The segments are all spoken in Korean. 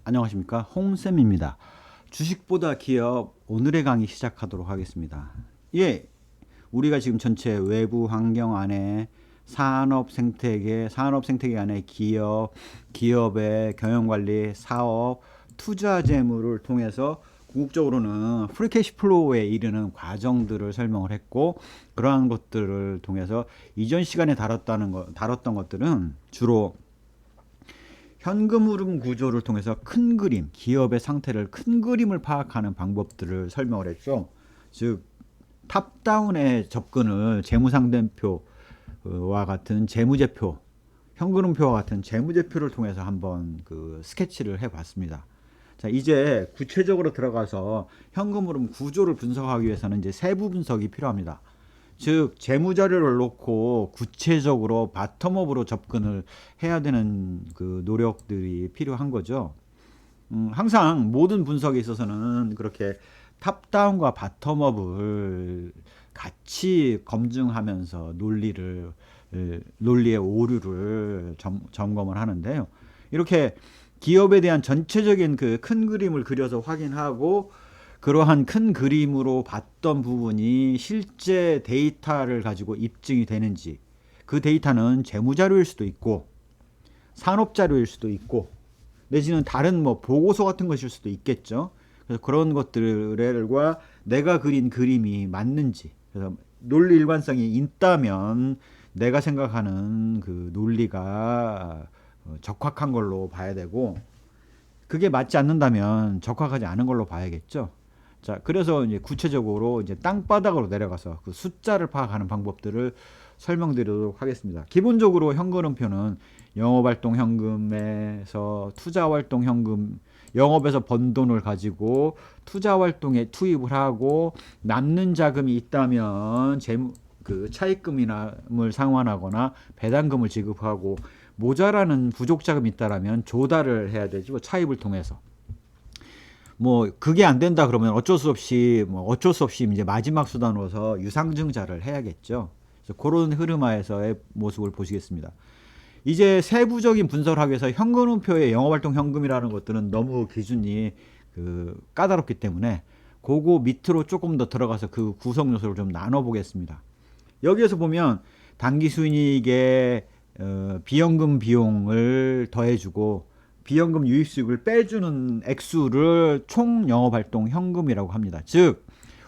안녕하십니까, 홍쌤입니다. 주식보다 기업, 오늘의 강의 시작하도록 하겠습니다. 예, 우리가 지금 전체 외부 환경 안에 산업 생태계 안에 기업의 경영관리, 사업, 투자 재무를 통해서 궁극적으로는 프리캐시 플로우에 이르는 과정들을 설명을 했고, 그러한 것들을 통해서 이전 시간에 다뤘던 것들은 주로 현금 흐름 구조를 통해서 큰 그림, 기업의 상태를 큰 그림을 파악하는 방법들을 설명을 했죠. 즉 탑다운의 접근을 재무상담표와 같은 재무제표, 현금흐름표와 같은 재무제표를 통해서 한번 스케치를 해봤습니다. 자, 이제 구체적으로 들어가서 현금흐름 구조를 분석하기 위해서는 이제 세부 분석이 필요합니다. 즉 재무자료를 놓고 구체적으로 바텀업으로 접근을 해야 되는 노력들이 필요한 거죠. 항상 모든 분석에 있어서는 그렇게 탑다운과 바텀업을 같이 검증하면서 논리의 오류를 점검을 하는데요. 이렇게 기업에 대한 전체적인 큰 그림을 그려서 확인하고, 그러한 큰 그림으로 봤던 부분이 실제 데이터를 가지고 입증이 되는지, 그 데이터는 재무자료일 수도 있고 산업자료일 수도 있고 내지는 다른 보고서 같은 것일 수도 있겠죠. 그래서 그런 것들과 내가 그린 그림이 맞는지, 그래서 논리 일관성이 있다면 내가 생각하는 논리가 적확한 걸로 봐야 되고, 그게 맞지 않는다면 적확하지 않은 걸로 봐야겠죠. 자, 그래서 이제 구체적으로 이제 땅바닥으로 내려가서 그 숫자를 파악하는 방법들을 설명드리도록 하겠습니다. 기본적으로 현금흐름표는 영업활동 현금에서 투자활동 현금, 영업에서 번 돈을 가지고 투자활동에 투입을 하고 남는 자금이 있다면 차입금을 상환하거나 배당금을 지급하고, 모자라는 부족 자금이 있다라면 조달을 해야 되죠. 차입을 통해서. 그게 안 된다 그러면 어쩔 수 없이 이제 마지막 수단으로서 유상증자를 해야겠죠. 그래서 그런 흐름하에서의 모습을 보시겠습니다. 이제 세부적인 분석을 하기 위해서 현금흐름표의 영업활동 현금이라는 것들은 너무 기준이 까다롭기 때문에 그거 밑으로 조금 더 들어가서 그 구성 요소를 좀 나눠 보겠습니다. 여기에서 보면 당기순이익의 비연금 비용을 더해주고 비연금 유입수익을 빼주는 액수를 총 영업활동 현금이라고 합니다. 즉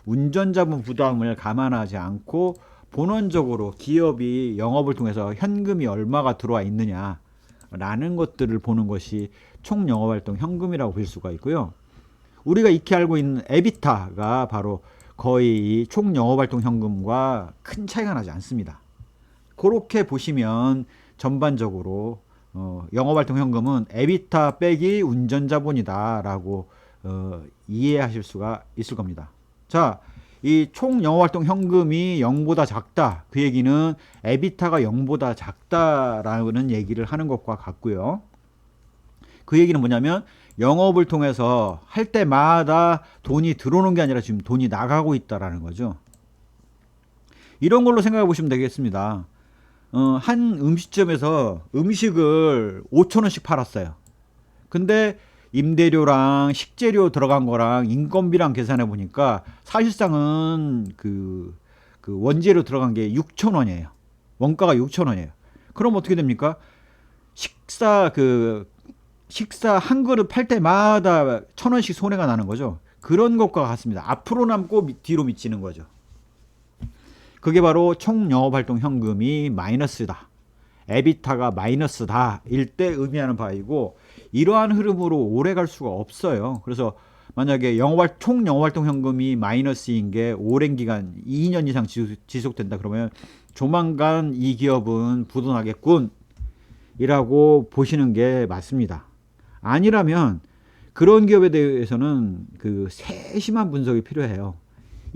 운전자분 부담을 감안하지 않고 본원적으로 기업이 영업을 통해서 현금이 얼마가 들어와 있느냐 라는 것들을 보는 것이 총 영업활동 현금이라고 볼 수가 있고요. 우리가 익히 알고 있는 에비타가 바로 거의 총 영업활동 현금과 큰 차이가 나지 않습니다. 그렇게 보시면 전반적으로 영업활동 현금은 에비타 빼기 운전자본이다 라고 이해하실 수가 있을 겁니다. 자, 이 총 영업활동 현금이 0보다 작다, 그 얘기는 에비타가 0보다 작다라는 얘기를 하는 것과 같고요. 그 얘기는 뭐냐면 영업을 통해서 할 때마다 돈이 들어오는 게 아니라 지금 돈이 나가고 있다라는 거죠. 이런 걸로 생각해 보시면 되겠습니다. 한 음식점에서 음식을 5,000원씩 팔았어요. 근데 임대료랑 식재료 들어간 거랑 인건비랑 계산해 보니까 사실상은 원재료 들어간 게 6,000원이에요. 원가가 6,000원이에요. 그럼 어떻게 됩니까? 식사 한 그릇 팔 때마다 1,000원씩 손해가 나는 거죠. 그런 것과 같습니다. 앞으로 남고 뒤로 미치는 거죠. 그게 바로 총 영업활동 현금이 마이너스다, 에비타가 마이너스다 일 때 의미하는 바이고, 이러한 흐름으로 오래 갈 수가 없어요. 그래서 만약에 총 영업활동 현금이 마이너스인 게 오랜 기간 2년 이상 지속된다 그러면 조만간 이 기업은 부도나겠군 이라고 보시는 게 맞습니다. 아니라면 그런 기업에 대해서는 세심한 분석이 필요해요.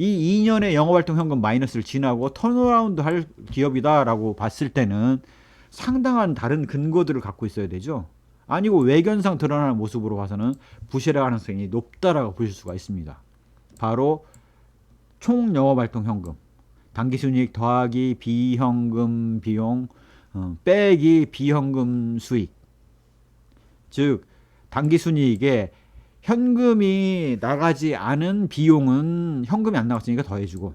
이 2년의 영업활동 현금 마이너스를 지나고 턴어라운드 할 기업이다라고 봤을 때는 상당한 다른 근거들을 갖고 있어야 되죠. 아니고 외견상 드러나는 모습으로 봐서는 부실할 가능성이 높다라고 보실 수가 있습니다. 바로 총 영업활동 현금, 당기순이익 더하기 비현금 비용 빼기 비현금 수익, 즉 당기순이익에 현금이 나가지 않은 비용은 현금이 안 나갔으니까 더해주고,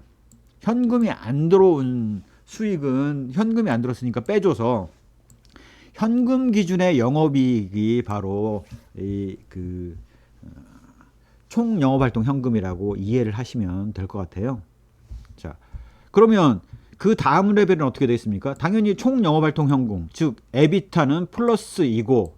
현금이 안 들어온 수익은 현금이 안 들었으니까 빼줘서 현금 기준의 영업이익이 바로 총 영업활동 현금이라고 이해를 하시면 될 것 같아요. 자, 그러면 그 다음 레벨은 어떻게 되겠습니까? 당연히 총 영업활동 현금, 즉 에비타는 플러스이고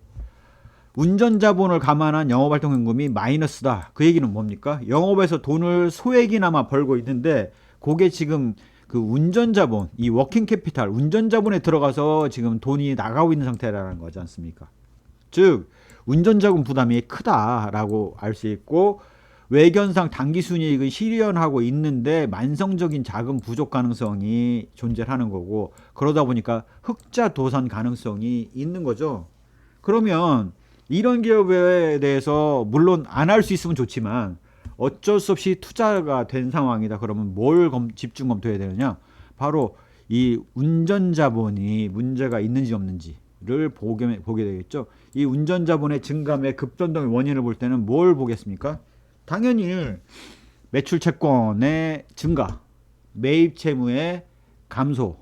운전자본을 감안한 영업활동 현금이 마이너스다. 그 얘기는 뭡니까? 영업에서 돈을 소액이나마 벌고 있는데 그게 지금 그 운전자본, 이 워킹 캐피탈, 운전자본에 들어가서 지금 돈이 나가고 있는 상태라는 거지 않습니까? 즉 운전자금 부담이 크다라고 알 수 있고, 외견상 당기순이익을 실현하고 있는데 만성적인 자금 부족 가능성이 존재하는 거고, 그러다 보니까 흑자 도산 가능성이 있는 거죠. 그러면 이런 기업에 대해서 물론 안 할 수 있으면 좋지만 어쩔 수 없이 투자가 된 상황이다. 그러면 뭘 집중 검토해야 되느냐? 바로 이 운전자본이 문제가 있는지 없는지를 보게 되겠죠. 이 운전자본의 증감의 급변동의 원인을 볼 때는 뭘 보겠습니까? 당연히 매출 채권의 증가, 매입 채무의 감소,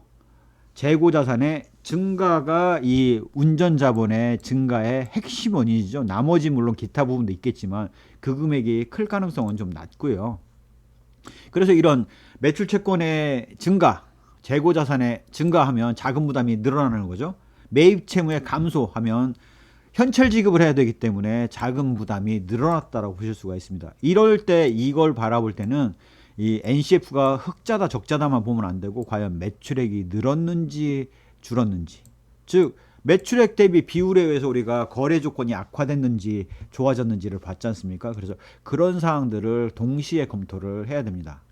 재고 자산의 증가가 이 운전자본의 증가의 핵심 원인이죠. 나머지 물론 기타 부분도 있겠지만 그 금액이 클 가능성은 좀 낮고요. 그래서 이런 매출 채권의 증가, 재고 자산의 증가하면 자금 부담이 늘어나는 거죠. 매입 채무의 감소하면 현찰 지급을 해야 되기 때문에 자금 부담이 늘어났다라고 보실 수가 있습니다. 이럴 때 이걸 바라볼 때는 이 NCF가 흑자다 적자다만 보면 안 되고 과연 매출액이 늘었는지 줄었는지, 즉 매출액 대비 비율에 의해서 우리가 거래 조건이 악화됐는지 좋아졌는지를 봤지 않습니까? 그래서 그런 사항들을 동시에 검토를 해야 됩니다.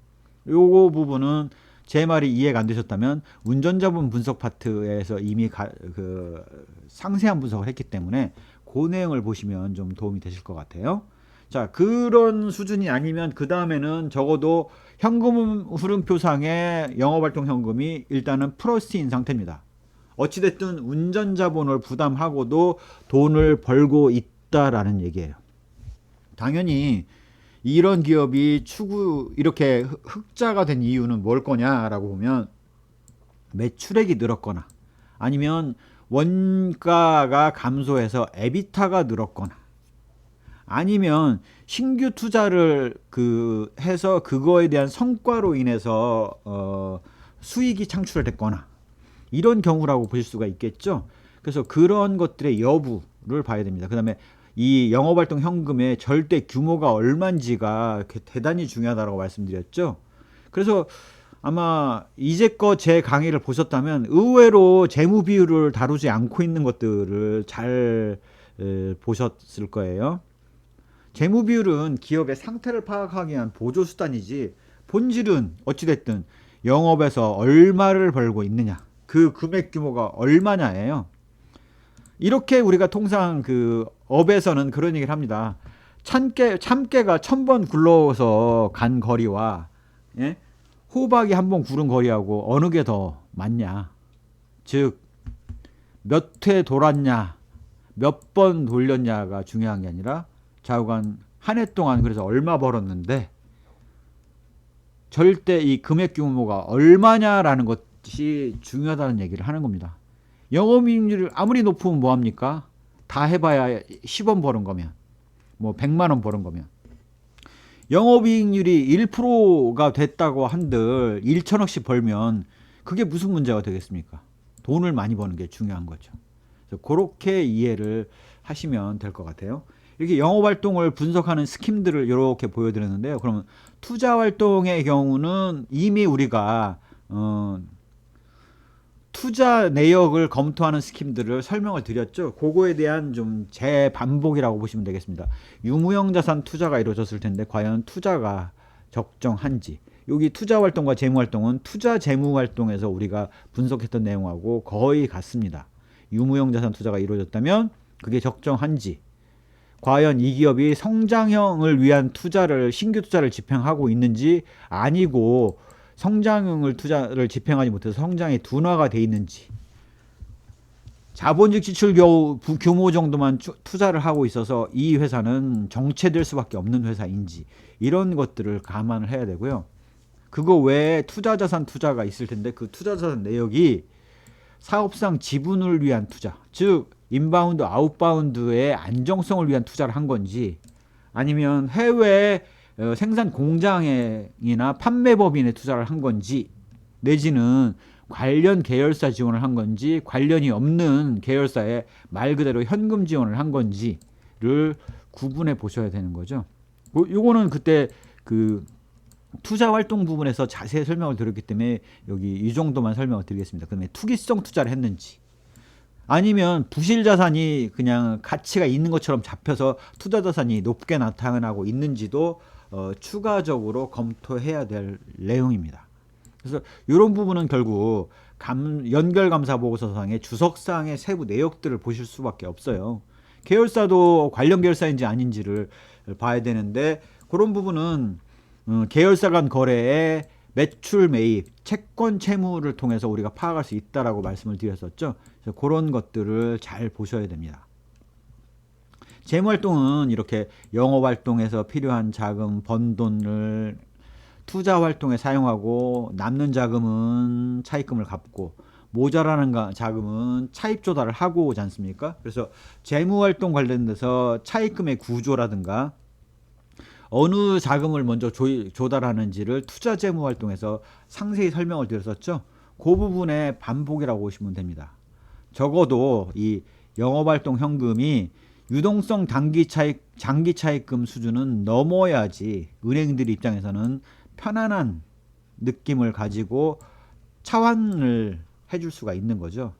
요거 부분은 제 말이 이해가 안 되셨다면 운전자분 분석 파트에서 이미 상세한 분석을 했기 때문에 그 내용을 보시면 좀 도움이 되실 것 같아요. 자, 그런 수준이 아니면 그 다음에는 적어도 현금 흐름표상의 영업활동 현금이 일단은 플러스인 상태입니다. 어찌됐든 운전자본을 부담하고도 돈을 벌고 있다라는 얘기예요. 당연히 이런 기업이 이렇게 흑자가 된 이유는 뭘 거냐라고 보면 매출액이 늘었거나 아니면 원가가 감소해서 에비타가 늘었거나 아니면 신규 투자를 해서 그거에 대한 성과로 인해서 수익이 창출됐거나 이런 경우라고 보실 수가 있겠죠. 그래서 그런 것들의 여부를 봐야 됩니다. 그 다음에 이 영업활동 현금의 절대 규모가 얼마인지가 대단히 중요하다고 말씀드렸죠. 그래서 아마 이제껏 제 강의를 보셨다면 의외로 재무 비율을 다루지 않고 있는 것들을 잘 보셨을 거예요. 재무 비율은 기업의 상태를 파악하기 위한 보조 수단이지 본질은 어찌됐든 영업에서 얼마를 벌고 있느냐, 그 금액 규모가 얼마냐예요. 이렇게 우리가 통상 업에서는 그런 얘기를 합니다. 참깨가 1000번 굴러서 간 거리와 호박이 한 번 구른 거리하고 어느 게 더 많냐, 즉 몇 회 돌았냐, 몇 번 돌렸냐가 중요한 게 아니라 좌우간 한 해 동안 그래서 얼마 벌었는데 절대 이 금액 규모가 얼마냐라는 것이 중요하다는 얘기를 하는 겁니다. 영업이익률이 아무리 높으면 뭐합니까? 다 해봐야 10원 버는 거면, 뭐 100만원 버는 거면, 영업이익률이 1%가 됐다고 한들 1천억씩 벌면 그게 무슨 문제가 되겠습니까? 돈을 많이 버는 게 중요한 거죠. 그래서 그렇게 이해를 하시면 될 것 같아요. 이렇게 영업활동을 분석하는 스킴들을 이렇게 보여드렸는데요. 그러면 투자활동의 경우는 이미 우리가 투자 내역을 검토하는 스킴들을 설명을 드렸죠. 그거에 대한 좀 재반복이라고 보시면 되겠습니다. 유무형 자산 투자가 이루어졌을 텐데 과연 투자가 적정한지, 여기 투자활동과 재무활동은 투자 재무활동에서 우리가 분석했던 내용하고 거의 같습니다. 유무형 자산 투자가 이루어졌다면 그게 적정한지, 과연 이 기업이 성장형을 위한 신규 투자를 집행하고 있는지 아니고 성장형을 투자를 집행하지 못해서 성장이 둔화가 돼 있는지, 자본직 지출 규모 정도만 투자를 하고 있어서 이 회사는 정체될 수밖에 없는 회사인지 이런 것들을 감안을 해야 되고요. 그거 외에 투자자산 투자가 있을 텐데 그 투자자산 내역이 사업상 지분을 위한 투자, 즉 인바운드, 아웃바운드의 안정성을 위한 투자를 한 건지 아니면 해외 생산 공장이나 판매법인에 투자를 한 건지 내지는 관련 계열사 지원을 한 건지 관련이 없는 계열사에 말 그대로 현금 지원을 한 건지를 구분해 보셔야 되는 거죠. 요거는 그때 그 투자 활동 부분에서 자세히 설명을 드렸기 때문에 여기 이 정도만 설명을 드리겠습니다. 그다음에 투기성 투자를 했는지 아니면 부실 자산이 그냥 가치가 있는 것처럼 잡혀서 투자 자산이 높게 나타나고 있는지도 추가적으로 검토해야 될 내용입니다. 그래서 이런 부분은 결국 연결감사보고서상의 주석상의 세부 내역들을 보실 수밖에 없어요. 계열사도 관련 계열사인지 아닌지를 봐야 되는데 그런 부분은 계열사 간 거래에 매출 매입, 채권 채무를 통해서 우리가 파악할 수 있다라고 말씀을 드렸었죠. 그래서 그런 것들을 잘 보셔야 됩니다. 재무활동은 이렇게 영업활동에서 필요한 자금, 번 돈을 투자 활동에 사용하고 남는 자금은 차입금을 갚고 모자라는 자금은 차입 조달을 하고 오지 않습니까? 그래서 재무활동 관련돼서 차입금의 구조라든가 어느 자금을 먼저 조달하는지를 투자 재무 활동에서 상세히 설명을 드렸었죠. 그 부분의 반복이라고 보시면 됩니다. 적어도 이 영업활동 현금이 유동성 장기 차입금 수준은 넘어야지 은행들 입장에서는 편안한 느낌을 가지고 차환을 해줄 수가 있는 거죠.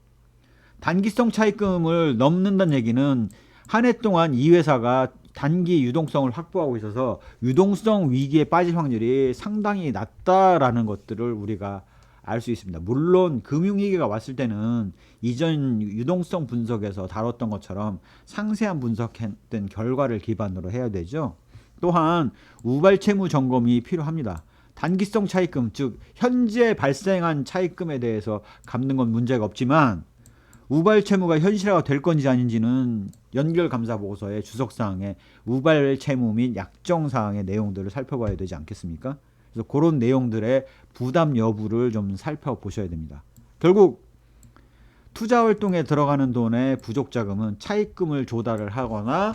단기성 차입금을 넘는다는 얘기는 한 해 동안 이 회사가 단기 유동성을 확보하고 있어서 유동성 위기에 빠질 확률이 상당히 낮다라는 것들을 우리가 알 수 있습니다. 물론 금융위기가 왔을 때는 이전 유동성 분석에서 다뤘던 것처럼 상세한 분석했던 결과를 기반으로 해야 되죠. 또한 우발채무 점검이 필요합니다. 단기성 차입금, 즉 현재 발생한 차입금에 대해서 갚는 건 문제가 없지만 우발 채무가 현실화가 될 건지 아닌지는 연결감사보고서의 주석사항에 우발 채무 및 약정사항의 내용들을 살펴봐야 되지 않겠습니까? 그래서 그런 내용들의 부담 여부를 좀 살펴보셔야 됩니다. 결국 투자활동에 들어가는 돈의 부족자금은 차입금을 조달을 하거나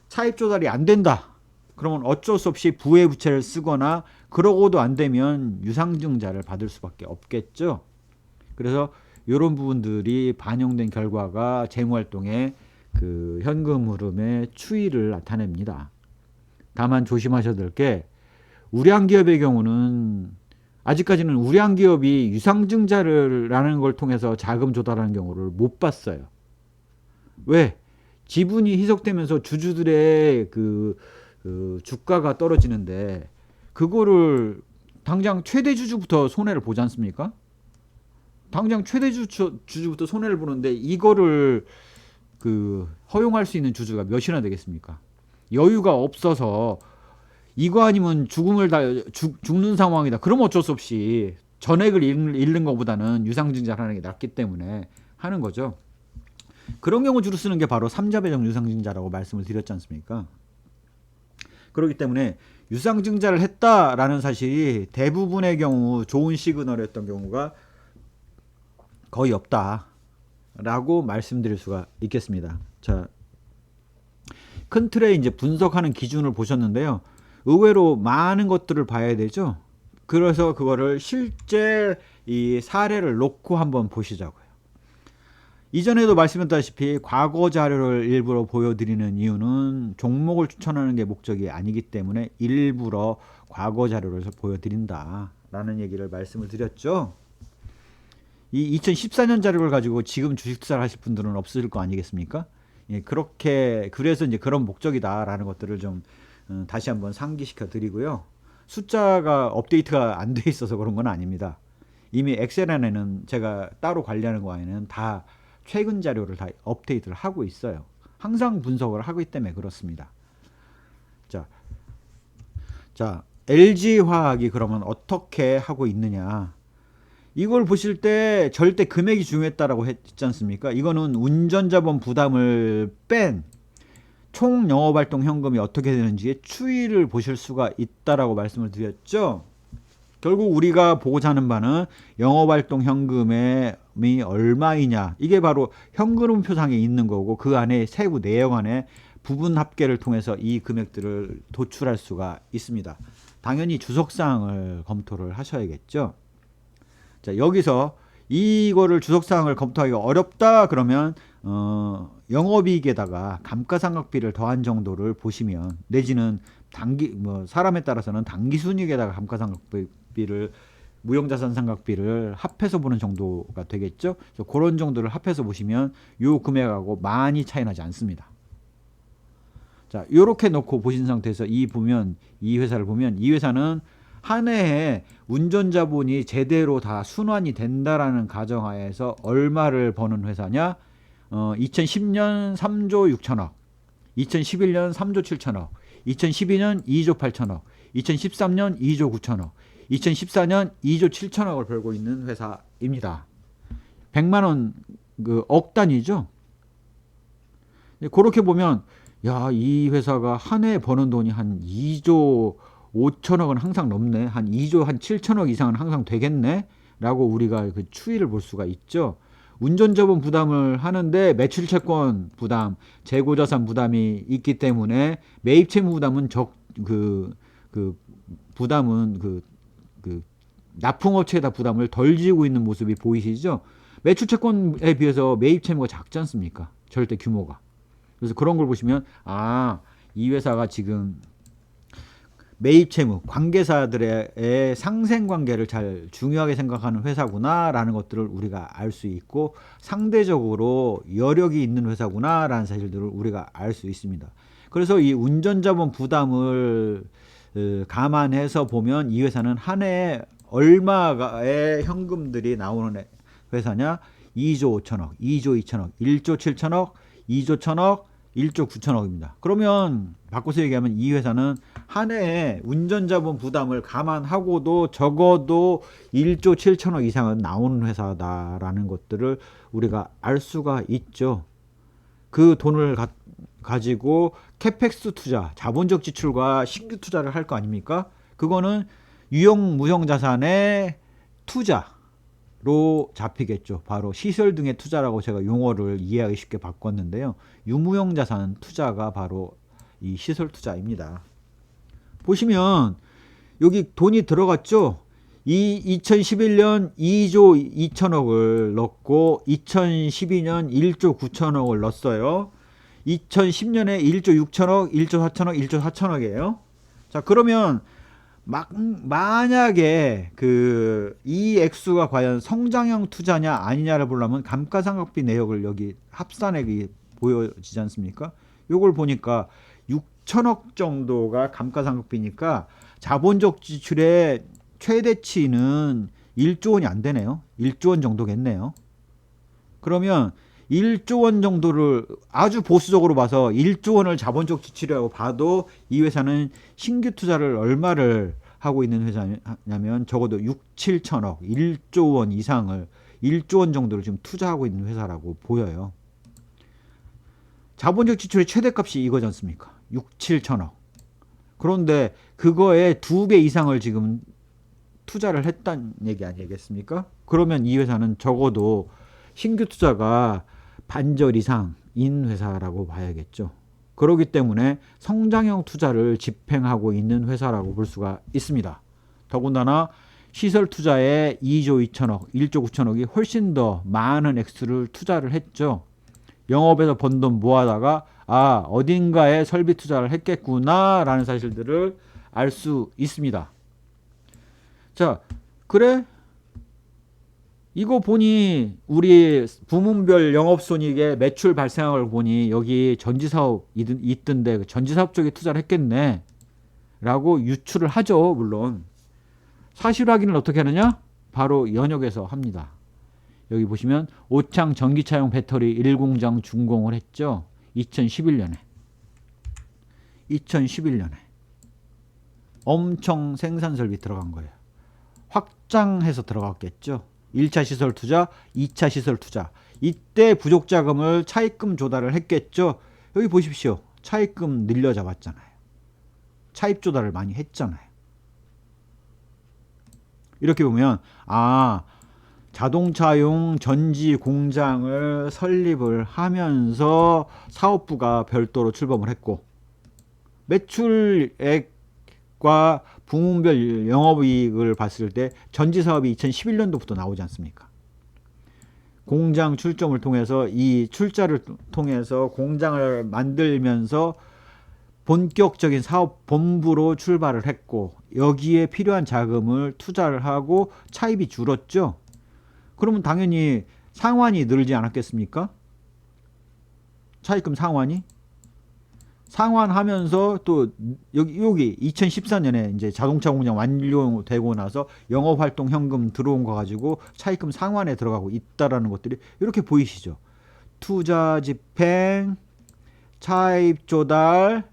차입 조달이 안 된다. 그러면 어쩔 수 없이 부채를 쓰거나 그러고도 안 되면 유상증자를 받을 수밖에 없겠죠. 그래서 이런 부분들이 반영된 결과가 재무활동의 그 현금 흐름의 추이를 나타냅니다. 다만 조심하셔야 될 게 우량기업의 경우는 아직까지는 우량기업이 유상증자라는 걸 통해서 자금 조달하는 경우를 못 봤어요. 왜? 지분이 희석되면서 주주들의 그 주가가 떨어지는데 그거를 당장 최대 주주부터 손해를 보지 않습니까? 당장 최대 주주부터 손해를 보는데 이거를 허용할 수 있는 주주가 몇이나 되겠습니까? 여유가 없어서 이거 아니면 죽는 상황이다. 그럼 어쩔 수 없이 전액을 잃는 것보다는 유상증자를 하는 게 낫기 때문에 하는 거죠. 그런 경우 주로 쓰는 게 바로 삼자배정 유상증자라고 말씀을 드렸지 않습니까? 그렇기 때문에 유상증자를 했다라는 사실이 대부분의 경우 좋은 시그널이었던 경우가 거의 없다라고 말씀드릴 수가 있겠습니다. 자, 큰 틀에 이제 분석하는 기준을 보셨는데요. 의외로 많은 것들을 봐야 되죠. 그래서 그거를 실제 이 사례를 놓고 한번 보시자고요. 이전에도 말씀드렸다시피 과거 자료를 일부러 보여드리는 이유는 종목을 추천하는 게 목적이 아니기 때문에 일부러 과거 자료를 보여드린다라는 얘기를 말씀을 드렸죠. 이 2014년 자료를 가지고 지금 주식 투자를 하실 분들은 없을 거 아니겠습니까? 예, 그래서 이제 그런 목적이다라는 것들을 좀 다시 한번 상기시켜 드리고요. 숫자가 업데이트가 안 돼 있어서 그런 건 아닙니다. 이미 엑셀에는 제가 따로 관리하는 거에는 다 최근 자료를 다 업데이트를 하고 있어요. 항상 분석을 하기 때문에 그렇습니다. 자, LG화학이 그러면 어떻게 하고 있느냐? 이걸 보실 때 절대 금액이 중요했다라고 했지 않습니까? 이거는 운전자본 부담을 뺀 총 영업활동 현금이 어떻게 되는지의 추이를 보실 수가 있다라고 말씀을 드렸죠. 결국 우리가 보고자 하는 바는 영업활동 현금이 얼마이냐, 이게 바로 현금흐름표상에 있는 거고, 그 안에 세부 내역 안에 부분 합계를 통해서 이 금액들을 도출할 수가 있습니다. 당연히 주석사항을 검토를 하셔야겠죠. 자, 여기서 이거를 주석사항을 검토하기가 어렵다 그러면 영업이익에다가 감가상각비를 더한 정도를 보시면, 내지는 사람에 따라서는 당기순이익에다가 감가상각비를 무형자산상각비를 합해서 보는 정도가 되겠죠. 그래서 그런 정도를 합해서 보시면 요 금액하고 많이 차이 나지 않습니다. 자, 요렇게 놓고 보신 상태에서 이 회사를 보면, 이 회사는 한 해에 운전자본이 제대로 다 순환이 된다라는 가정하에서 얼마를 버는 회사냐? 2010년 3조 6천억, 2011년 3조 7천억, 2012년 2조 8천억, 2013년 2조 9천억, 2014년 2조 7천억을 벌고 있는 회사입니다. 100만원 억 단위죠. 그렇게 보면 야, 이 회사가 한 해에 버는 돈이 한 2조 5천억은 항상 넘네, 한 2조 한 7천억 이상은 항상 되겠네 라고 우리가 그 추이를 볼 수가 있죠. 운전자본 부담을 하는데 매출채권 부담, 재고자산 부담이 있기 때문에 매입채무 부담은 부담은 납품업체에다 부담을 덜 지고 있는 모습이 보이시죠? 매출채권에 비해서 매입채무가 작지 않습니까? 절대 규모가. 그래서 그런 걸 보시면 이 회사가 지금 매입채무, 관계사들의 상생관계를 잘 중요하게 생각하는 회사구나 라는 것들을 우리가 알 수 있고, 상대적으로 여력이 있는 회사구나 라는 사실들을 우리가 알 수 있습니다. 그래서 이 운전자본 부담을 감안해서 보면 이 회사는 한 해에 얼마의 현금들이 나오는 회사냐? 2조 5천억, 2조 2천억, 1조 7천억, 2조 1천억, 1조 9천억입니다. 그러면 바꿔서 얘기하면 이 회사는 한 해에 운전자본 부담을 감안하고도 적어도 1조 7천억 이상은 나오는 회사다라는 것들을 우리가 알 수가 있죠. 그 돈을 가지고 캐펙스 투자, 자본적 지출과 신규 투자를 할 거 아닙니까? 그거는 유형 무형 자산의 투자로 잡히겠죠. 바로 시설 등의 투자라고 제가 용어를 이해하기 쉽게 바꿨는데요. 유무형 자산 투자가 바로 이 시설 투자입니다. 보시면 여기 돈이 들어갔죠. 이 2011년 2조 2천억을 넣고 2012년 1조 9천억을 넣었어요. 2010년에 1조 6천억, 1조 4천억, 1조 4천억이에요. 자, 그러면 만약에 이 액수가 과연 성장형 투자냐 아니냐를 보려면 감가상각비 내역을 여기 합산액이 보여지지 않습니까? 요걸 보니까 6천억 정도가 감가상각비니까 자본적 지출의 최대치는 1조 원이 안 되네요. 1조 원 정도겠네요. 그러면 1조 원 정도를 아주 보수적으로 봐서 1조 원을 자본적 지출이라고 봐도 이 회사는 신규 투자를 얼마를 하고 있는 회사냐면 적어도 6, 7천억, 1조 원 이상을, 1조 원 정도를 지금 투자하고 있는 회사라고 보여요. 자본적 지출의 최대값이 이거지 않습니까? 6, 7천억. 그런데 그거에 2배 이상을 지금 투자를 했다는 얘기 아니겠습니까? 그러면 이 회사는 적어도 신규 투자가 반절 이상인 회사라고 봐야겠죠. 그렇기 때문에 성장형 투자를 집행하고 있는 회사라고 볼 수가 있습니다. 더군다나 시설 투자에 2조 2천억, 1조 9천억이 훨씬 더 많은 액수를 투자를 했죠. 영업에서 번 돈 모아다가 어딘가에 설비 투자를 했겠구나 라는 사실들을 알 수 있습니다. 자, 그래? 이거 보니 우리 부문별 영업손익의 매출 발생학을 보니 여기 전지사업 있던데 전지사업 쪽에 투자를 했겠네 라고 유추를 하죠. 물론 사실 확인을 어떻게 하느냐? 바로 연역에서 합니다. 여기 보시면 오창 전기차용 배터리 1공장 준공을 했죠. 2011년에 엄청 생산 설비 들어간 거예요. 확장해서 들어갔겠죠. 1차 시설 투자, 2차 시설 투자. 이때 부족 자금을 차입금 조달을 했겠죠. 여기 보십시오. 차입금 늘려 잡았잖아요. 차입 조달을 많이 했잖아요. 이렇게 보면 자동차용 전지 공장을 설립을 하면서 사업부가 별도로 출범을 했고, 매출액과 부문별 영업이익을 봤을 때 전지 사업이 2011년도부터 나오지 않습니까? 공장 출점을 통해서 이 출자를 통해서 공장을 만들면서 본격적인 사업 본부로 출발을 했고, 여기에 필요한 자금을 투자를 하고 차입이 줄었죠. 그러면 당연히 상환이 늘지 않았겠습니까? 차입금 상환하면서 또 여기 2014년에 이제 자동차 공장 완료되고 나서 영업 활동 현금 들어온 거 가지고 차입금 상환에 들어가고 있다라는 것들이 이렇게 보이시죠. 투자 집행, 차입 조달,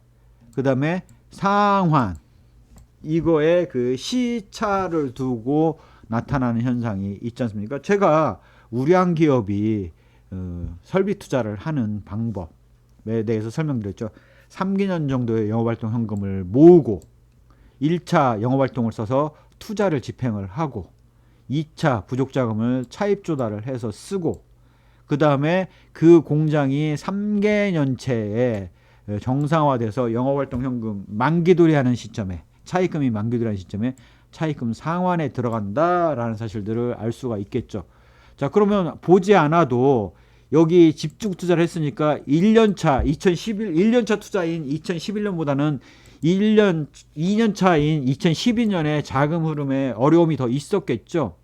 그다음에 상환, 이거에 그 시차를 두고 나타나는 현상이 있지 않습니까? 제가 우량 기업이 설비 투자를 하는 방법에 대해서 설명드렸죠. 3개년 정도의 영업활동 현금을 모으고 1차 영업활동을 써서 투자를 집행을 하고 2차 부족자금을 차입 조달을 해서 쓰고, 그 다음에 그 공장이 3개년째에 정상화돼서 영업활동 현금 만기돌이하는 시점에, 차입금이 만기돌이하는 시점에 차입금 상환에 들어간다라는 사실들을 알 수가 있겠죠. 자, 그러면 보지 않아도 여기 집중 투자를 했으니까 1년차 1년차 투자인 2011년보다는 2년 차인 2012년에 자금 흐름에 어려움이 더 있었겠죠.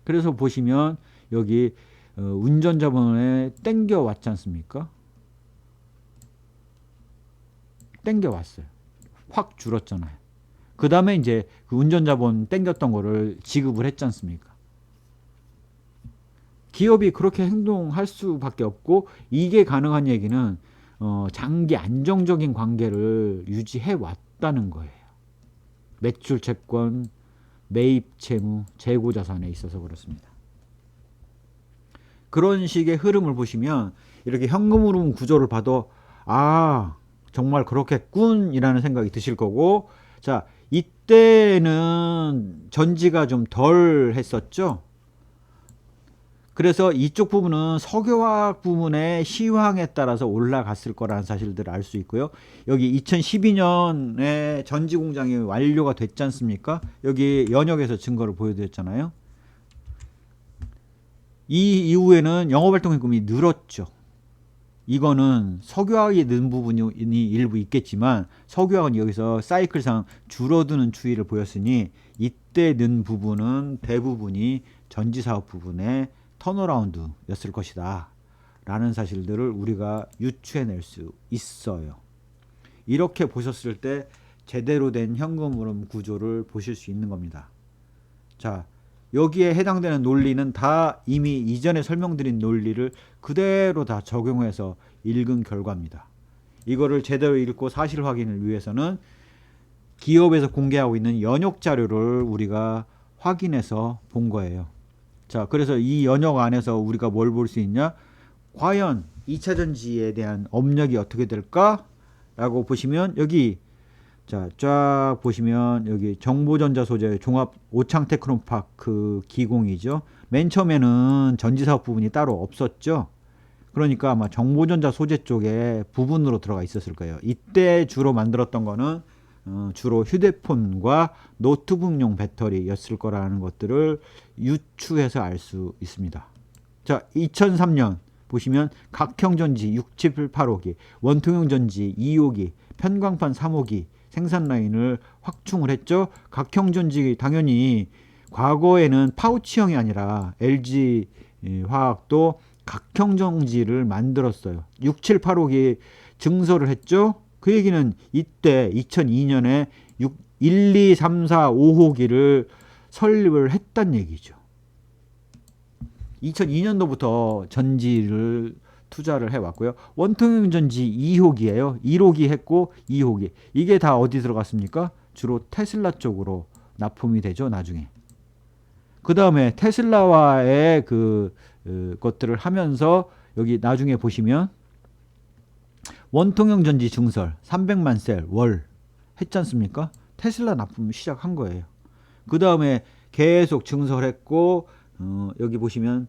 그래서 보시면 여기 운전 자본에 땡겨 왔지 않습니까? 땡겨 왔어요. 확 줄었잖아요. 그 다음에 이제 그 운전 자본 땡겼던 거를 지급을 했지 않습니까? 기업이 그렇게 행동할 수밖에 없고, 이게 가능한 얘기는 장기 안정적인 관계를 유지해 왔다는 거예요. 매출 채권, 매입 채무, 재고 자산에 있어서 그렇습니다. 그런 식의 흐름을 보시면 이렇게 현금 흐름 구조를 봐도 정말 그렇겠군이라는 생각이 드실 거고, 자, 이때는 전지가 좀 덜 했었죠. 그래서 이쪽 부분은 석유화학 부문의 시황에 따라서 올라갔을 거라는 사실들을 알 수 있고요. 여기 2012년에 전지 공장이 완료가 됐지 않습니까? 여기 연역에서 증거를 보여드렸잖아요. 이 이후에는 영업활동 현금이 늘었죠. 이거는 석유화학이 는 부분이 일부 있겠지만, 석유화학은 여기서 사이클상 줄어드는 추이를 보였으니 이때 는 부분은 대부분이 전지사업 부분의 턴어라운드였을 것이다 라는 사실들을 우리가 유추해낼 수 있어요. 이렇게 보셨을 때 제대로 된 현금 흐름 구조를 보실 수 있는 겁니다. 자, 여기에 해당되는 논리는 다 이미 이전에 설명드린 논리를 그대로 다 적용해서 읽은 결과입니다. 이거를 제대로 읽고 사실 확인을 위해서는 기업에서 공개하고 있는 연역 자료를 우리가 확인해서 본 거예요. 자, 그래서 이 연역 안에서 우리가 뭘 볼 수 있냐? 과연 2차 전지에 대한 업력이 어떻게 될까? 라고 보시면 여기 쫙 보시면 여기 정보전자 소재 종합 오창 테크노파크 기공이죠. 맨 처음에는 전지사업 부분이 따로 없었죠. 그러니까 아마 정보전자 소재 쪽에 부분으로 들어가 있었을 거예요. 이때 주로 만들었던 거는 주로 휴대폰과 노트북용 배터리였을 거라는 것들을 유추해서 알 수 있습니다. 자, 2003년 보시면 각형 전지 6785기, 원통형 전지 2호기, 편광판 3호기 생산 라인을 확충을 했죠. 각형 전지 당연히 과거에는 파우치형이 아니라 LG 화학도 각형 전지를 만들었어요. 6785기 증설을 했죠. 그 얘기는 이때 2002년에 1, 2, 3, 4, 5호기를 설립을 했단 얘기죠. 2002년도부터 전지를 투자를 해왔고요. 원통형 전지 2호기예요. 1호기 했고 2호기. 이게 다 어디 들어갔습니까? 주로 테슬라 쪽으로 납품이 되죠, 나중에. 그 다음에 테슬라와의 것들을 하면서 여기 나중에 보시면 원통형 전지 증설 300만 셀 월 했지 않습니까? 테슬라 납품 시작한 거예요. 그 다음에 계속 증설했고 여기 보시면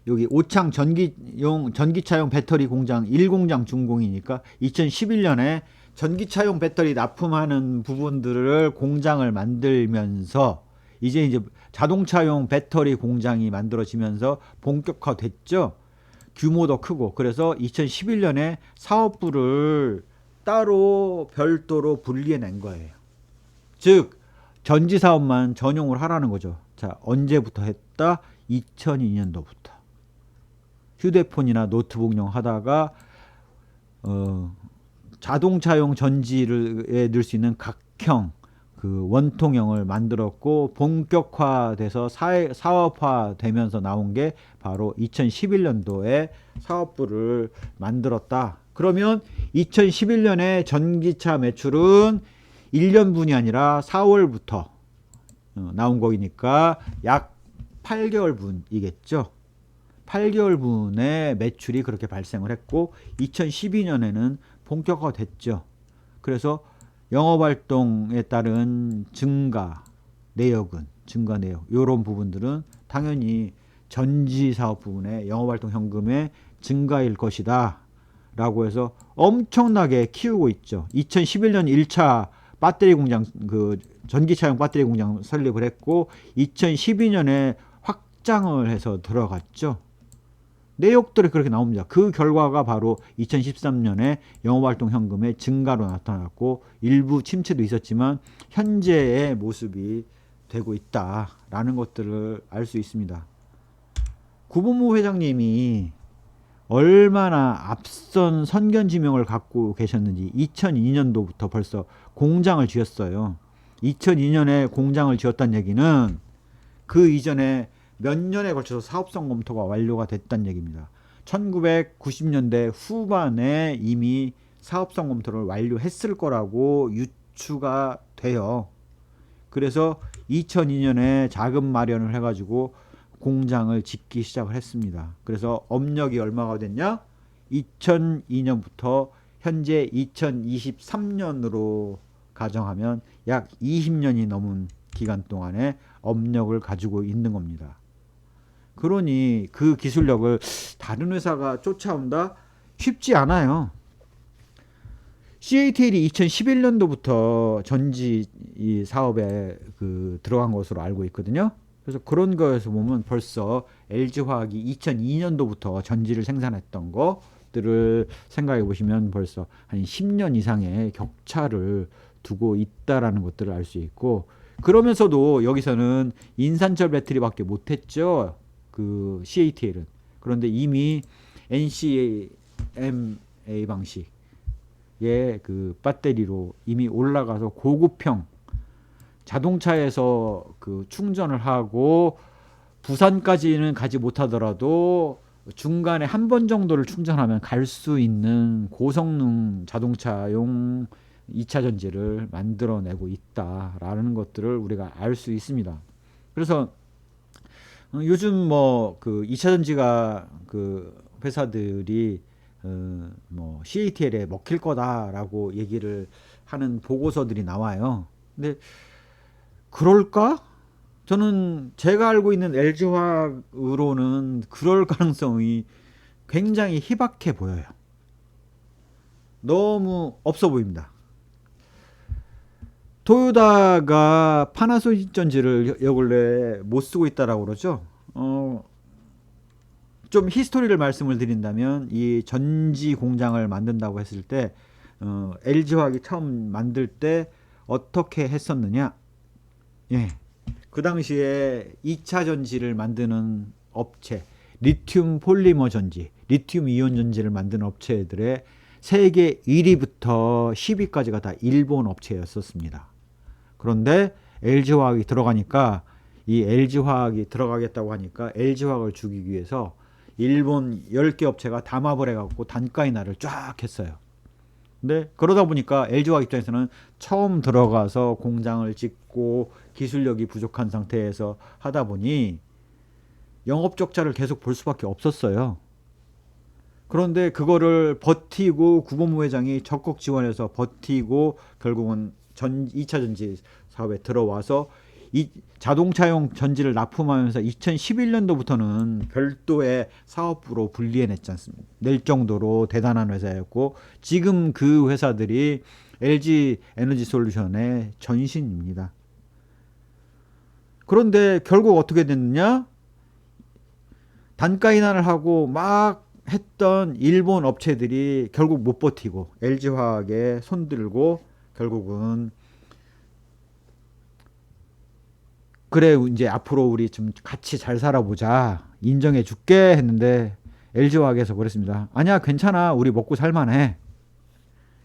여기 오창 전기차용 배터리 공장 1공장 준공이니까 2011년에 전기차용 배터리 납품하는 부분들을 공장을 만들면서 이제 자동차용 배터리 공장이 만들어지면서 본격화됐죠. 규모도 크고. 그래서 2011년에 사업부를 따로 별도로 분리해낸 거예요. 즉 전지 사업만 전용을 하라는 거죠. 자, 언제부터 했다? 2002년도부터. 휴대폰이나 노트북용 하다가 자동차용 전지에 넣을 수 있는 각형 원통형을 만들었고 본격화돼서 사업화되면서 나온 게 바로 2011년도에 사업부를 만들었다. 그러면 2011년에 전기차 매출은 1년분이 아니라 4월부터 나온 거니까 약 8개월분이겠죠. 8개월분의 매출이 그렇게 발생을 했고 2012년에는 본격화됐죠. 그래서 영업활동에 따른 증가 내역 이런 부분들은 당연히 전지사업 부분의 영업활동 현금의 증가일 것이다 라고 해서 엄청나게 키우고 있죠. 2011년 1차 배터리 공장 전기차용 배터리 공장 설립을 했고 2012년에 확장을 해서 들어갔죠. 내역들이 그렇게 나옵니다. 그 결과가 바로 2013년에 영업활동 현금의 증가로 나타났고 일부 침체도 있었지만 현재의 모습이 되고 있다라는 것들을 알 수 있습니다. 구본무 회장님이 얼마나 앞선 선견지명을 갖고 계셨는지 2002년도부터 벌써 공장을 지었어요. 2002년에 공장을 지었다는 얘기는 그 이전에 몇 년에 걸쳐서 사업성 검토가 완료가 됐다는 얘기입니다. 1990년대 후반에 이미 사업성 검토를 완료했을 거라고 유추가 돼요. 그래서 2002년에 자금 마련을 해가지고 공장을 짓기 시작을 했습니다. 그래서 업력이 얼마가 됐냐? 2002년부터 현재 2023년으로 가정하면 약 20년이 넘은 기간 동안에 업력을 가지고 있는 겁니다. 그러니 그 기술력을 다른 회사가 쫓아온다? 쉽지 않아요. CATL이 2011년도부터 전지 사업에 들어간 것으로 알고 있거든요. 그래서 그런 거에서 보면 벌써 LG화학이 2002년도부터 전지를 생산했던 것들을 생각해 보시면 벌써 한 10년 이상의 격차를 두고 있다라는 것들을 알 수 있고, 그러면서도 여기서는 인산철 배터리밖에 못했죠. CATL은. 그런데 이미 NCMA 방식의 배터리로 이미 올라가서 고급형 자동차에서 충전을 하고 부산까지는 가지 못하더라도 중간에 한 번 정도를 충전하면 갈 수 있는 고성능 자동차용 2차 전지를 만들어내고 있다라는 것들을 우리가 알 수 있습니다. 그래서 요즘 2차 전지가 회사들이 CATL에 먹힐 거다라고 얘기를 하는 보고서들이 나와요. 근데 그럴까? 저는 제가 알고 있는 LG화학으로는 그럴 가능성이 굉장히 희박해 보여요. 너무 없어 보입니다. 토요타가 파나소닉 전지를 요 근래 못 쓰고 있다라고 그러죠. 좀 히스토리를 말씀을 드린다면 이 전지 공장을 만든다고 했을 때 LG화학이 처음 만들 때 어떻게 했었느냐? 예. 그 당시에 2차 전지를 만드는 업체, 리튬 폴리머 전지, 리튬 이온 전지를 만드는 업체들의 세계 1위부터 10위까지가 다 일본 업체였었습니다. 그런데 LG화학이 들어가니까, 이 LG화학이 들어가겠다고 하니까 LG화학을 죽이기 위해서 일본 10개 업체가 담합을 해갖고 단가 인하를 쫙 했어요. 근데 그러다 보니까 LG화학 입장에서는 처음 들어가서 공장을 짓고 기술력이 부족한 상태에서 하다 보니 영업 적자를 계속 볼 수밖에 없었어요. 그런데 그거를 버티고 구본무 회장이 적극 지원해서 버티고 결국은 2차 전지 사업에 들어와서 이 자동차용 전지를 납품하면서 2011년도부터는 별도의 사업부로 분리해냈지 않습니까? 낼 정도로 대단한 회사였고 지금 그 회사들이 LG 에너지 솔루션의 전신입니다. 그런데 결국 어떻게 됐느냐? 단가 인하를 하고 막 했던 일본 업체들이 결국 못 버티고 LG화학에 손들고 결국은 그래 이제 앞으로 우리 좀 같이 잘 살아보자 인정해 줄게 했는데 LG화학에서 그랬습니다. 아니야 괜찮아 우리 먹고 살만해.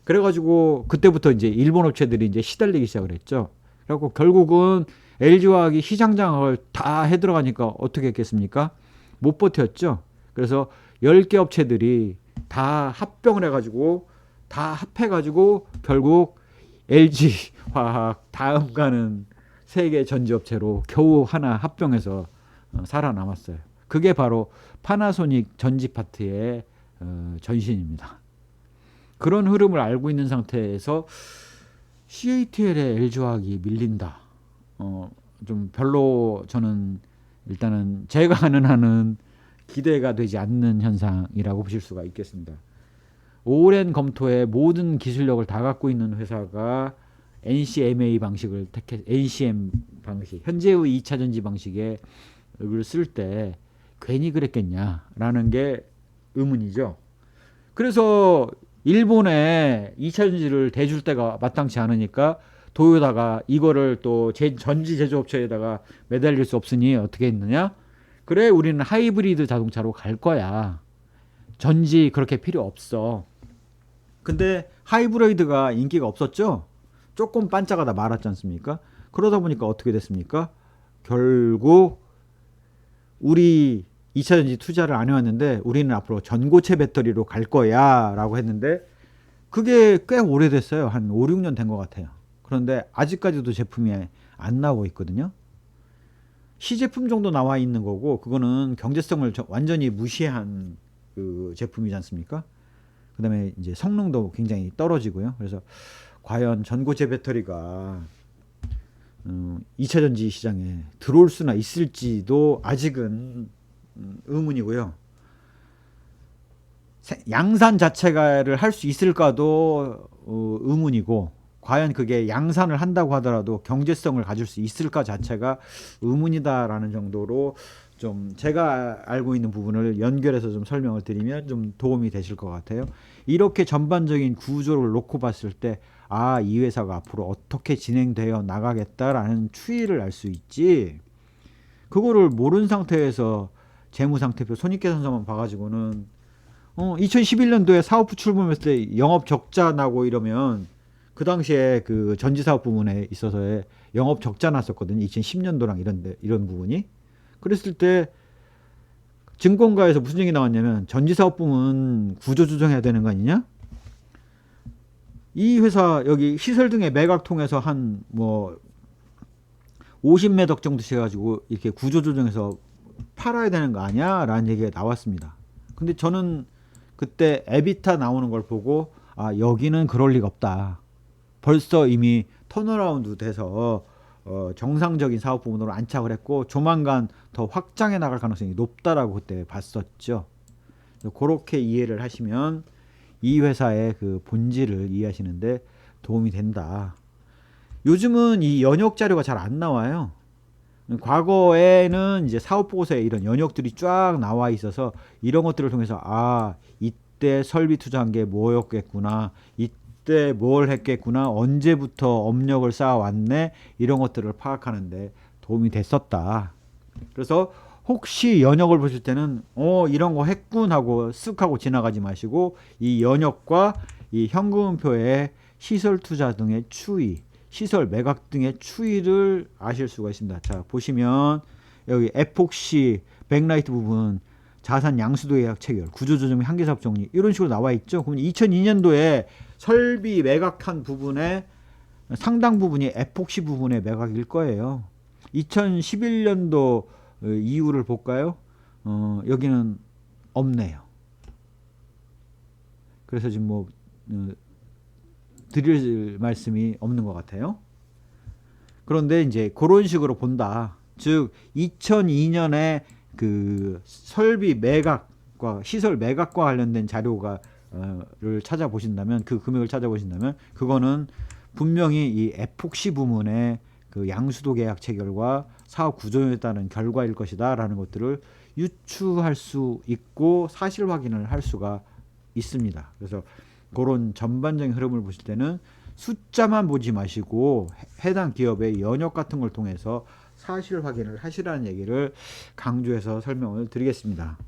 그래가지고 그때부터 이제 일본 업체들이 이제 시달리기 시작을 했죠. 그래갖고 결국은 LG화학이 시장 장악을 다 해들어가니까 어떻게 했겠습니까? 못 버텼죠. 그래서 10개 업체들이 다 합병을 해가지고 다 합해가지고 결국 LG화학 다음 가는 세계 전지업체로 겨우 하나 합병해서 살아남았어요. 그게 바로 파나소닉 전지파트의 전신입니다. 그런 흐름을 알고 있는 상태에서 CATL에 LG화학이 밀린다. 좀 별로 저는 일단은 제가 아는 한은 기대가 되지 않는 현상이라고 보실 수가 있겠습니다. 오랜 검토에 모든 기술력을 다 갖고 있는 회사가 NCMA 방식을 NCM 방식, 현재의 2차 전지 방식을 쓸 때 괜히 그랬겠냐라는 게 의문이죠. 그래서 일본에 2차 전지를 대줄 때가 마땅치 않으니까 도요다가 이거를 또 전지 제조업체에다가 매달릴 수 없으니 어떻게 했느냐? 그래 우리는 하이브리드 자동차로 갈 거야. 전지 그렇게 필요 없어. 근데 하이브리드가 인기가 없었죠? 조금 반짝하다 말았지 않습니까? 그러다 보니까 어떻게 됐습니까? 결국 우리 2차 전지 투자를 안 해왔는데 우리는 앞으로 전고체 배터리로 갈 거야 라고 했는데 그게 꽤 오래됐어요. 한 5, 6년 된 것 같아요. 그런데 아직까지도 제품이 안 나오고 있거든요. 시제품 정도 나와 있는 거고 그거는 경제성을 완전히 무시한 그 제품이지 않습니까? 그 다음에 이제 성능도 굉장히 떨어지고요. 그래서 과연 전고체 배터리가 2차 전지 시장에 들어올 수나 있을지도 아직은 의문이고요. 양산 자체가를 할 수 있을까도 의문이고 과연 그게 양산을 한다고 하더라도 경제성을 가질 수 있을까 자체가 의문이다라는 정도로 좀 제가 알고 있는 부분을 연결해서 좀 설명을 드리면 좀 도움이 되실 것 같아요. 이렇게 전반적인 구조를 놓고 봤을 때 아, 이 회사가 앞으로 어떻게 진행되어 나가겠다라는 추이를 알 수 있지. 그거를 모르는 상태에서 재무상태표 손익계산서만 봐가지고는 2011년도에 사업부 출범했을 때 영업 적자 나고 이러면 그 당시에 그 전지사업 부문에 있어서의 영업 적자 났었거든요. 2010년도랑 이런 부분이. 그랬을 때 증권가에서 무슨 얘기 나왔냐면 전지사업 부문 구조조정해야 되는 거 아니냐? 이 회사 여기 시설 등의 매각 통해서 한 뭐 50매덕 정도씩 해가지고 이렇게 구조조정해서 팔아야 되는 거 아니야? 라는 얘기가 나왔습니다. 근데 저는 그때 에비타 나오는 걸 보고 아 여기는 그럴 리가 없다. 벌써 이미 턴어라운드 돼서 정상적인 사업 부문으로 안착을 했고 조만간 더 확장해 나갈 가능성이 높다라고 그때 봤었죠. 그렇게 이해를 하시면 이 회사의 그 본질을 이해하시는데 도움이 된다. 요즘은 이 연역 자료가 잘 안 나와요. 과거에는 이제 사업 보고서에 이런 연역들이 쫙 나와 있어서 이런 것들을 통해서 아 이때 설비 투자한 게 뭐였겠구나, 이때 뭘 했겠구나, 언제부터 업력을 쌓아왔네, 이런 것들을 파악하는데 도움이 됐었다. 그래서 혹시 연역을 보실 때는 이런 거 했군 하고 쓱 하고 지나가지 마시고 이 연역과 이 현금표의 시설 투자 등의 추이, 시설 매각 등의 추이를 아실 수가 있습니다. 자 보시면 여기 에폭시 백라이트 부분 자산 양수도 예약 체결 구조조정 및 한계사업 정리 이런 식으로 나와 있죠. 그럼 2002년도에 설비 매각한 부분에 상당 부분이 에폭시 부분의 매각일 거예요. 2011년도 이후를 볼까요? 여기는 없네요. 그래서 지금 뭐 드릴 말씀이 없는 것 같아요. 그런데 이제 그런 식으로 본다. 즉 2002년에 그 설비 매각과 시설 매각과 관련된 자료가 를 찾아보신다면, 그 금액을 찾아보신다면 그거는 분명히 이 에폭시 부문의 그 양수도 계약 체결과 사업 구조에 따른 결과일 것이다 라는 것들을 유추할 수 있고 사실 확인을 할 수가 있습니다. 그래서 그런 전반적인 흐름을 보실 때는 숫자만 보지 마시고 해당 기업의 연역 같은 걸 통해서 사실 확인을 하시라는 얘기를 강조해서 설명을 드리겠습니다.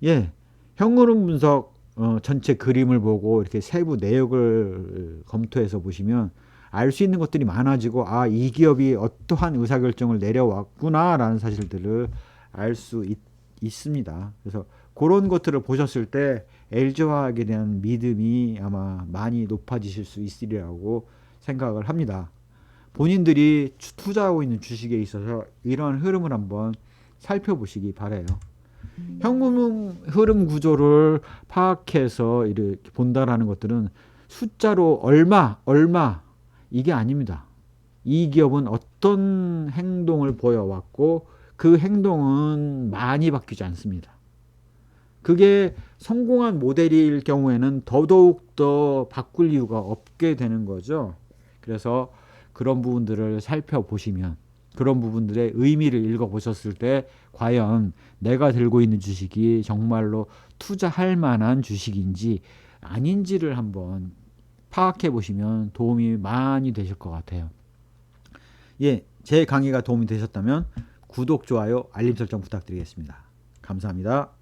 예, 현금흐름 분석 전체 그림을 보고 이렇게 세부 내역을 검토해서 보시면 알 수 있는 것들이 많아지고, 아, 이 기업이 어떠한 의사결정을 내려왔구나 라는 사실들을 알 수 있습니다. 그래서 그런 것들을 보셨을 때 LG화학에 대한 믿음이 아마 많이 높아지실 수 있으리라고 생각을 합니다. 본인들이 투자하고 있는 주식에 있어서 이런 흐름을 한번 살펴보시기 바라요. 현금 흐름 구조를 파악해서 이렇게 본다라는 것들은 숫자로 얼마 이게 아닙니다. 이 기업은 어떤 행동을 보여왔고 그 행동은 많이 바뀌지 않습니다. 그게 성공한 모델일 경우에는 더더욱 더 바꿀 이유가 없게 되는 거죠. 그래서 그런 부분들을 살펴보시면, 그런 부분들의 의미를 읽어보셨을 때 과연 내가 들고 있는 주식이 정말로 투자할 만한 주식인지 아닌지를 한번 파악해 보시면 도움이 많이 되실 것 같아요. 예, 제 강의가 도움이 되셨다면 구독, 좋아요, 알림 설정 부탁드리겠습니다. 감사합니다.